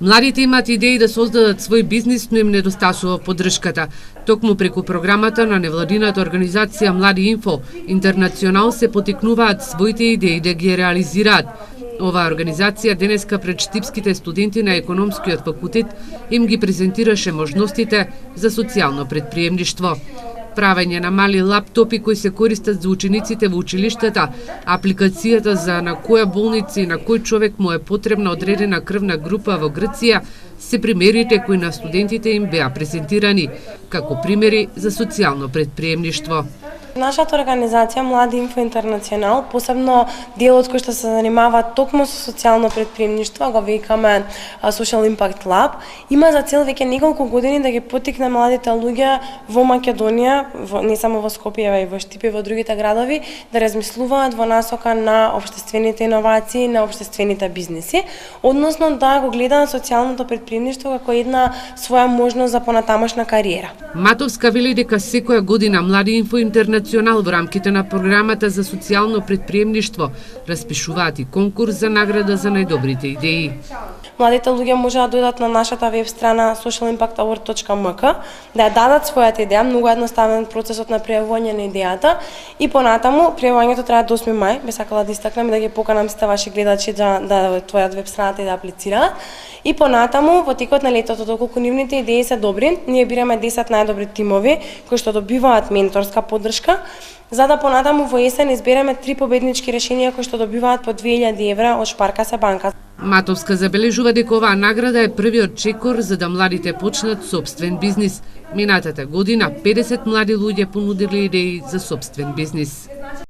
Младите имаат идеи да создадат свој бизнис, но им недостасува поддршката. Токму преку програмата на невладината организација Млади Инфо Интернационал се потикнуваат своите идеи да ги реализираат. Оваа организација денеска пред штипските студенти на економскиот факултет им ги презентираше можностите за социјално претприемништво. Правење на мали лаптопи кои се користат за учениците во училиштата, апликацијата за на која болница и на кој човек му е потребна одредена крвна група во Грција, се примерите кои на студентите им беа презентирани, како примери за социјално претприемништво. Нашата организација Млади Инфо Интернационал, посебно делот кој што се занимава токму со социјално претприемништво, го викаме Social Impact Lab, има за цел веќе неколку години да ги поттикне младите луѓе во Македонија, не само во Скопје, а и во Штип и во другите градови, да размислуваат во насока на општествените иновации, на општествените бизниси, односно да го гледаат социјалното претприемништво како една своја можност за понатамошна кариера. Матовска вели дека секоја година Млади Инфо Интернационал во рамките на програмата за социјално претприемништво распишуваат и конкурс за награда за најдобрите идеи. Младите луѓе може да дојдат на нашата веб страна socialimpactaward.mk да ја дадат својата идеја, многу едноставен процесот на пријавување на идејата и понатаму пријавувањето трае до 8 мај, би сакала да истакнам и да ги поканам сите ваши гледачи да отворат веб страната и да аплицираат. И понатаму во текот на летото, доколку нивните идеи се добри, ние бираме 10 најдобри тимови кои што добиваат менторска поддршка, за да понатаму во есен избереме 3 победнички решенија кои што добиваат по 2000 евра од Шпаркаса банка. Матовска забележува дека оваа награда е првиот чекор за да младите почнат сопствен бизнис. Минатата година 50 млади луѓе понудиле идеи за сопствен бизнис.